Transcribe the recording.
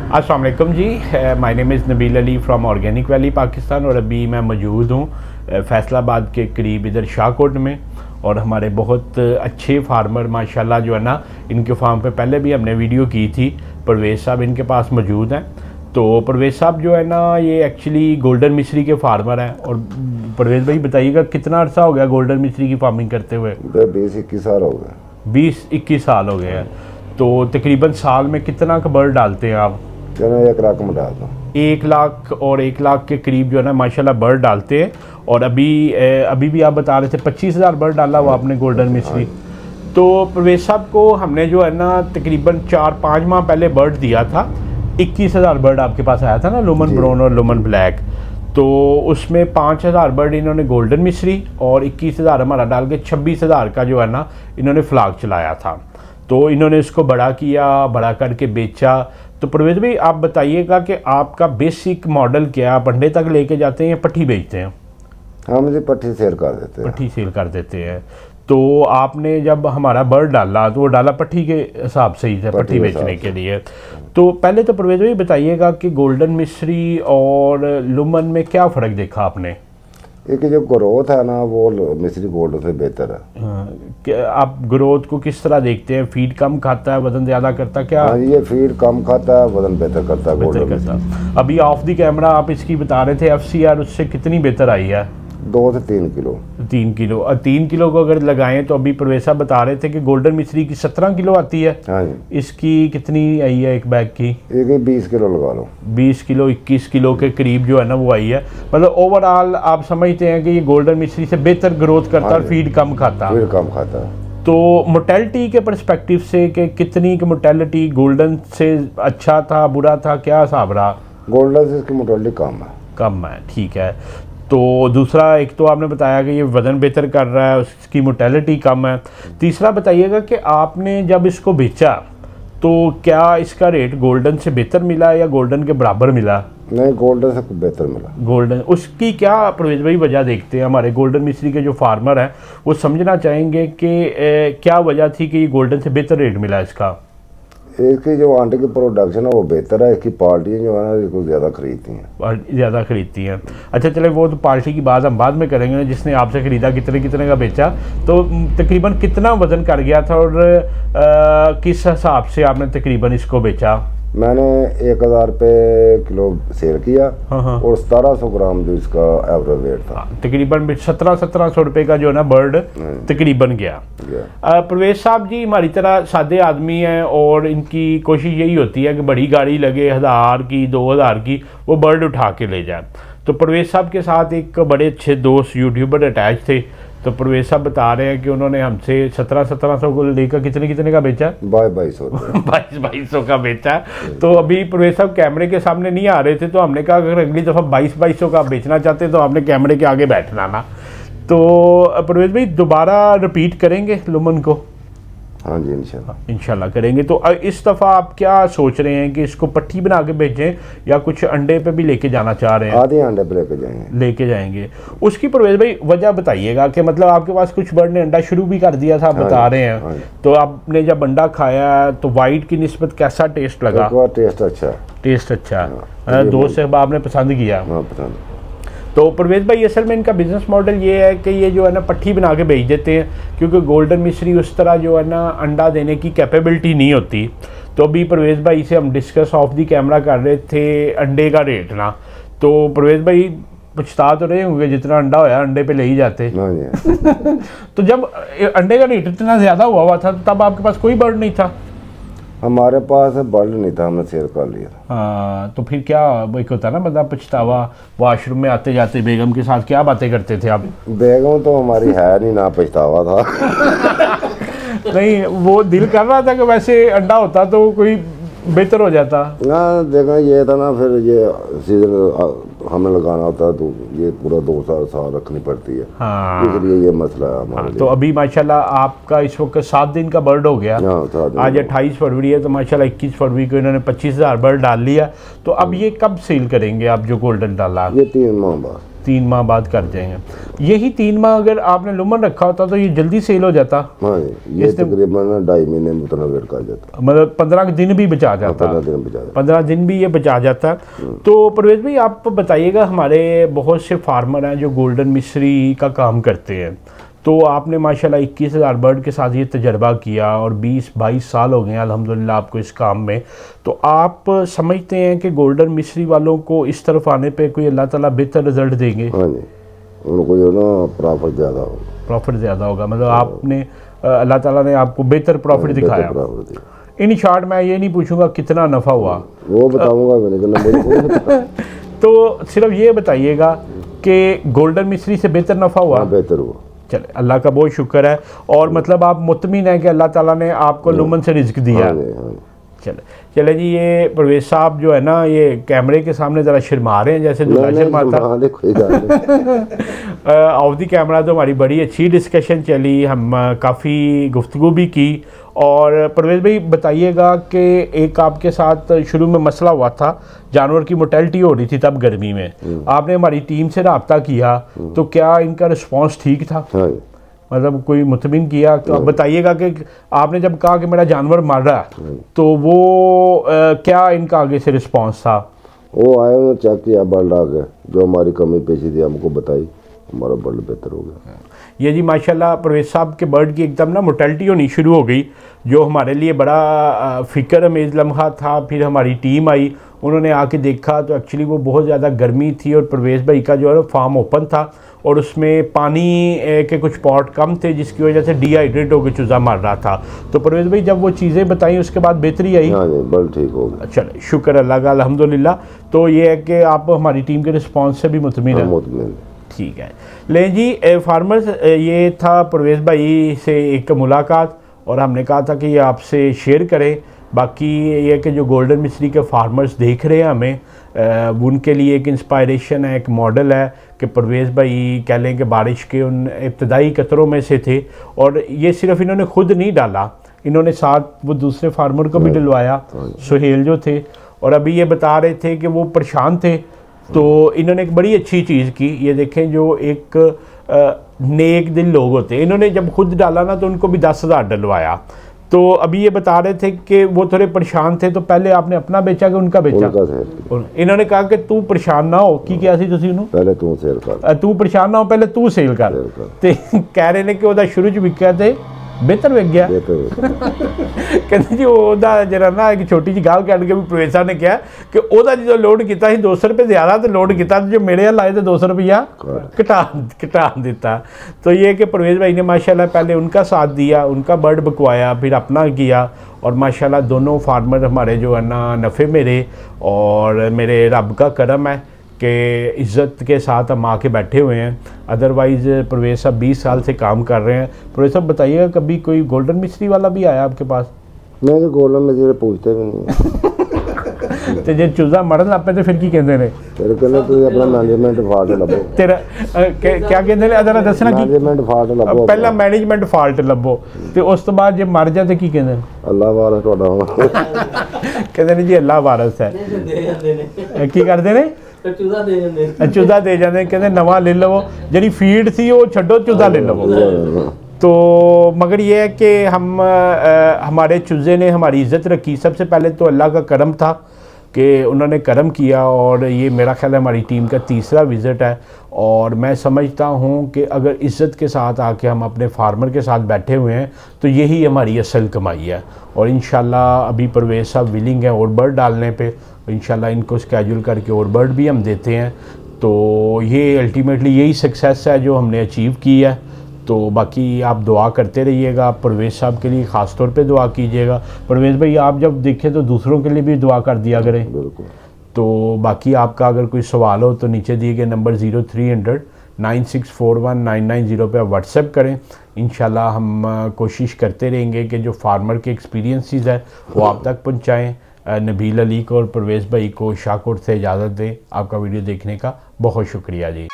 अस्सलाम वालेकुम जी, my name is Nabeel Ali from organic valley Pakistan. और अभी मैं मौजूद हूँ फैसलाबाद के करीब इधर शाहकोट में। और हमारे बहुत अच्छे फार्मर माशाल्लाह जो है ना, इनके फार्म पे पहले भी हमने वीडियो की थी। परवेज़ साहब इनके पास मौजूद हैं। तो परवेज़ साहब जो है ना, ये एक्चुअली गोल्डन मिश्री के फार्मर हैं। और परवेज़ भाई बताइएगा, कितना अर्सा हो गया गोल्डन मिश्री की फार्मिंग करते हुए? 20-21 साल हो गए। 20-21 साल हो गए हैं। तो तकरीबन साल में कितना का बर्ड डालते हैं आप? 1 लाख में डालता हूँ। 1 लाख और 1 लाख के करीब जो है ना माशाल्लाह बर्ड डालते हैं। और अभी भी आप बता रहे थे 25,000 बर्ड डाला हुआ आपने गोल्डन मिश्री। तो परवेज़ साहब को हमने जो है ना तकरीबन 4-5 माह पहले बर्ड दिया था। 21,000 बर्ड आपके पास आया था ना, लुमन ब्राउन और लुमन ब्लैक। तो उसमें 5,000 बर्ड इन्होंने गोल्डन मिश्री और 21,000 हमारा डाल के 26,000 का जो है ना इन्होंने फ्लाग चलाया था। तो इन्होंने इसको बड़ा किया, बड़ा करके बेचा। तो परवेज़ भाई आप बताइएगा कि आपका बेसिक मॉडल क्या, आप अंडे तक लेके जाते हैं या पट्टी बेचते हैं? हाँ, मुझे पट्टी सेल कर देते हैं। पट्टी सेल कर देते हैं। तो आपने जब हमारा बर्ड डाला तो वो डाला पट्टी के हिसाब से ही था, पट्टी बेचने के लिए। तो पहले तो परवेज़ भाई बताइएगा कि गोल्डन मिश्री और लुमन में क्या फ़र्क देखा आपने? एक जो ग्रोथ है ना, वो मिश्री गोल्ड से बेहतर है। हाँ, आप ग्रोथ को किस तरह देखते हैं? फीड कम खाता है, वजन ज़्यादा करता है क्या? हाँ, ये फीड कम खाता है, वजन बेहतर करता है। बेहतर करता। अभी ऑफ द कैमरा आप इसकी बता रहे थे FCR उससे कितनी बेहतर आई है? 2 से 3 किलो। 3 किलो। और 3 किलो को अगर लगाएं तो अभी परवेज़ साहब बता रहे थे कि गोल्डन मिश्री की 17 किलो आती है। हाँ जी। इसकी कितनी आई है एक बैग की? एक 20 किलो लगा लो। 20 किलो 21 किलो के करीब जो है ना वो आई है। मतलब ओवरऑल आप समझते हैं कि ये गोल्डन मिश्री से बेहतर ग्रोथ करता है और फीड कम खाता है। फीड कम खाता है। तो मोटेलिटी के परस्पेक्टिव से कि कितनी की मोटेलिटी गोल्डन से अच्छा था, बुरा था, क्या हिसाब रहा? गोल्डन से इसकी मोटेलिटी कम है। कम है, ठीक है। तो दूसरा, एक तो आपने बताया कि ये वज़न बेहतर कर रहा है, उसकी मोटेलिटी कम है। तीसरा बताइएगा कि आपने जब इसको बेचा तो क्या इसका रेट गोल्डन से बेहतर मिला या गोल्डन के बराबर मिला? नहीं, गोल्डन से कुछ बेहतर मिला। गोल्डन, उसकी क्या परवेज़ भाई वजह देखते हैं? हमारे गोल्डन मिश्री के जो फार्मर हैं वो समझना चाहेंगे कि क्या वजह थी कि ये गोल्डन से बेहतर रेट मिला इसका? इसकी जो अंडे की प्रोडक्शन है वो बेहतर है। इसकी पार्टियाँ जो है ना इसको ज़्यादा खरीदती हैं। ज़्यादा खरीदती हैं। अच्छा चले, वो तो पार्टी की बात हम बाद में करेंगे। जिसने आपसे ख़रीदा कितने कितने का बेचा, तो तकरीबन कितना वज़न कर गया था और किस हिसाब से आपने तकरीबन इसको बेचा? मैंने 1,000 रुपये किलो सेल किया। हाँ। और 1700 ग्राम जो इसका एवरेज वेट था। तकरीबन 1700 रुपये का जो है ना बर्ड तकरीबन गया। परवेज़ साहब जी हमारी तरह सादे आदमी हैं और इनकी कोशिश यही होती है कि बड़ी गाड़ी लगे 1000 की 2000 की, वो बर्ड उठा के ले जाए। तो परवेज़ साहब के साथ एक बड़े अच्छे दोस्त यूट्यूबर अटैच थे। तो परवेज़ साहब बता रहे हैं कि उन्होंने हमसे 1700 को लेकर कितने का बेचा? 2200 2200 का बेचा। तो अभी परवेज़ साहब कैमरे के सामने नहीं आ रहे थे, तो हमने कहा अगर अगली दफ़ा 2200 का बेचना चाहते तो आपने कैमरे के आगे बैठना ना। तो परवेज़ भाई दोबारा रिपीट करेंगे लुमन को? हाँ जी, इंशाल्लाह करेंगे। तो इस दफ़ा आप क्या सोच रहे हैं कि इसको पट्टी बना के भेजें या कुछ अंडे पे भी लेके जाना चाह रहे हैं? आधे अंडे पे लेके जाएंगे। उसकी परवेज़ भाई वजह बताइएगा कि मतलब आपके पास कुछ बर्ड ने अंडा शुरू भी कर दिया था, आप बता रहे हैं। तो आपने जब अंडा खाया तो वाइट की निस्बत कैसा टेस्ट लगा? टेस्ट अच्छा है। दोस्त साहब आपने पसंद किया? पसंद। तो परवेज़ भाई असल में इनका बिज़नेस मॉडल ये है कि ये जो है ना पट्टी बना के बेच देते हैं, क्योंकि गोल्डन मिश्री उस तरह जो है ना अंडा देने की कैपेबिलिटी नहीं होती। तो अभी परवेज़ भाई से हम डिस्कस ऑफ दी कैमरा कर रहे थे अंडे का रेट ना। तो परवेज़ भाई पछता तो रहे होंगे, जितना अंडा होया अंडे पे ले ही जाते। तो जब अंडे का रेट इतना ज़्यादा हुआ था तब आपके पास कोई बर्ड नहीं था? हमारे पास बर्ड नहीं था, हमने सेल कर लिया था। हाँ, तो फिर क्या एक होता ना बंदा पछतावा, वॉशरूम में आते जाते बेगम के साथ क्या बातें करते थे आप? बेगम तो हमारी है नहीं, ना पछतावा था। नहीं, वो दिल कर रहा था कि वैसे अंडा होता तो कोई बेहतर हो जाता ना। देखा ये था ना, फिर ये सीजन हमें लगाना होता है तो ये पूरा 2 साल रखनी पड़ती है। हाँ, इसलिए ये मसला है हमारे लिए। तो अभी माशाल्लाह आपका इस वक्त 7 दिन का बर्ड हो गया। आज 28 फरवरी है, तो माशाल्लाह 21 फरवरी को इन्होंने 25,000 बर्ड डाल लिया। तो अब ये कब सेल करेंगे आप जो गोल्डन डाला? ये 3 माह बाद। 3 माह बाद कर जाएंगे। यही 3 माह अगर आपने लुमन रखा होता तो ये जल्दी सेल हो जाता। हाँ, ये तकरीबन 2.5 महीने में उतना वेट कर जाता, मतलब 15 दिन भी बचा जाता, 15 दिन भी ये बचा जाता। तो परवेज भाई आप बताइएगा, हमारे बहुत से फार्मर हैं जो गोल्डन मिश्री का काम करते हैं, तो आपने माशाल्लाह 21,000 बर्ड के साथ ये तजर्बा किया और 20-22 साल हो गए अल्हम्दुलिल्लाह आपको इस काम में। तो आप समझते हैं कि गोल्डन मिश्री वालों को इस तरफ आने पे कोई अल्लाह ताला बेहतर रिजल्ट देंगे? हाँ जी, उनको जो ना प्रॉफिट ज़्यादा होगा। प्रॉफिट ज़्यादा होगा, मतलब आपने अल्लाह ताला ने आपको बेहतर प्रॉफिट दिखाया। इन शॉर्ट मैं ये नहीं पूछूंगा कितना नफ़ा हुआ, वो बताऊंगा मैंने। तो सिर्फ ये बताइएगा कि गोल्डन मिश्री से बेहतर नफ़ा हुआ? बेहतर हुआ। चले, अल्लाह का बहुत शुक्र है। और मतलब आप मुतमिन है कि अल्लाह ताला ने आपको लुमन से रिज़्क दिया। चले जी, ये परवेज साहब जो है ना, ये कैमरे के सामने ज़रा शर्मा रहे हैं जैसे दूल्हा शर्माता। ऑफ द कैमरा तो हमारी बड़ी अच्छी डिस्कशन चली, हम काफ़ी गुफ्तगू भी की। और परवेज भाई बताइएगा कि एक आपके साथ शुरू में मसला हुआ था, जानवर की मोर्टेलिटी हो रही थी तब गर्मी में, आपने हमारी टीम से रब्ता किया, तो क्या इनका रिस्पांस ठीक था? मतलब कोई मुतमिन किया? तो आप बताइएगा कि आपने जब कहा कि मेरा जानवर मर रहा है, तो वो क्या इनका आगे से रिस्पांस था? वो आए, उन्होंने चेक किया, बर्ड आ गए, जो हमारी कमी पेशी थी हमको बताई, हमारा बर्ड बेहतर हो गया। ये जी माशाल्लाह परवेज साहब के बर्ड की एकदम ना मोर्टेलिटी होनी शुरू हो गई, जो हमारे लिए बड़ा फ़िक्र अमेज़ लम्हा था। फिर हमारी टीम आई, उन्होंने आके देखा तो एक्चुअली वो बहुत ज़्यादा गर्मी थी और परवेज भाई का जो है फार्म ओपन था और उसमें पानी के कुछ पॉट कम थे, जिसकी वजह से डिहाइड्रेट होकर चूज़ा मार रहा था। तो परवेज भाई जब वो चीज़ें बताई उसके बाद बेहतरी आई? हाँ, बर्ड ठीक हो गया। चले, शुक्र अल्लाह का, अल्हम्दुलिल्लाह। तो ये है कि आप हमारी टीम के रिस्पॉन्स से भी मुतमिन हैं? ठीक है। लें जी फार्मर्स, ये था परवेज भाई से एक मुलाकात और हमने कहा था कि ये आपसे शेयर करें। बाकी ये कि जो गोल्डन मिश्री के फार्मर्स देख रहे हैं हमें, उनके लिए एक इंस्पायरेशन है, एक मॉडल है कि परवेज भाई कह लें कि बारिश के उन इब्तदाई कतरों में से थे। और ये सिर्फ इन्होंने खुद नहीं डाला, इन्होंने साथ वो दूसरे फार्मर को भी डलवाया, सुहेल जो थे। और अभी ये बता रहे थे कि वो परेशान थे, तो इन्होंने एक बड़ी अच्छी चीज़ की। ये देखें, जो एक नेक दिल लोग होते हैं, इन्होंने जब खुद डाला ना तो उनको भी 10,000 डलवाया। तो अभी ये बता रहे थे कि वो थोड़े परेशान थे, तो पहले आपने अपना बेचा कि उनका बेचा? इन्होंने कहा कि तू परेशान ना हो कि क्या सी तुसी पहले तू सेल कर, तू परेशान ना हो, पहले तू सेल कर। ते कह रहे ने कि ओदा शुरू च विकया ते बेहतर विक गया। कहते जी ओदा जरा ना एक छोटी जी गल कह के भी परवेज साहब ने कहा कि ओदा जो लोड किया 200 रुपये ज़्यादा तो लोड किया, जो मेरे लाए तो 200 रुपया घटा दिता। तो ये कि परवेज भाई ने माशाल्लाह पहले उनका साथ दिया, उनका बर्ड बकवाया, फिर अपना किया और माशाल्लाह दोनों फार्मर हमारे जो है ना नफ़े मेरे और मेरे रब का करम है कि इज़्ज़त के साथ हम आके बैठे हुए हैं। अदरवाइज़ परवेज साहब 20 साल से काम कर रहे हैं। परवेज साहब बताइएगा, कभी कोई गोल्डन मिश्री वाला भी आया आपके पास? मैं तो गोल्डन मिश्री पूछते भी नहीं। तो जो चूजा मरन लग पे तो फिर की कहते हैं? तेरे कहने तू अपना मैनेजमेंट फॉल्ट लभो। तेरा क्या कहते हैं जरा दसना की? मैनेजमेंट फॉल्ट लभो, पहला मैनेजमेंट फॉल्ट लभो ते उस तो बाद जब मर जाए तो की कहते हैं? अल्लाह वारस तुहाडा। कहते हैं जी अल्लाह वारस है। की करते हैं? चूजा दे जाते, कहते नवा ले लवो, जी फीड थी वो छो, चूजा ले लवो। तो मगर ये है कि हमारे चूज़े ने हमारी इज़्ज़त रखी। सबसे पहले तो अल्लाह का करम था कि उन्होंने करम किया और ये मेरा ख्याल है हमारी टीम का तीसरा विज़िट है। और मैं समझता हूँ कि अगर इज़्ज़त के साथ आके हम अपने फार्मर के साथ बैठे हुए हैं तो यही हमारी असल कमाई है। और इंशाल्लाह अभी परवेज साहब विलिंग है और बर्ड डालने पे, इंशाल्लाह इनको स्केड्यूल करके और बर्ड भी हम देते हैं। तो ये अल्टीमेटली यही सक्सेस है जो हमने अचीव की है। तो बाकी आप दुआ करते रहिएगा, परवेज साहब के लिए ख़ास तौर पे दुआ कीजिएगा। परवेज भाई आप जब देखें तो दूसरों के लिए भी दुआ कर दिया करें। बिल्कुल। तो बाकी आपका अगर कोई सवाल हो तो नीचे दिए गए नंबर 0300 9641 990 पे आप व्हाट्सएप करें। इंशाल्लाह हम कोशिश करते रहेंगे कि जो फार्मर के एक्सपीरियंसेस है वो आप तक पहुँचाएँ। नबील अली को और परवेज भाई को शाहकोट से इजाज़त दें। आपका वीडियो देखने का बहुत शुक्रिया जी।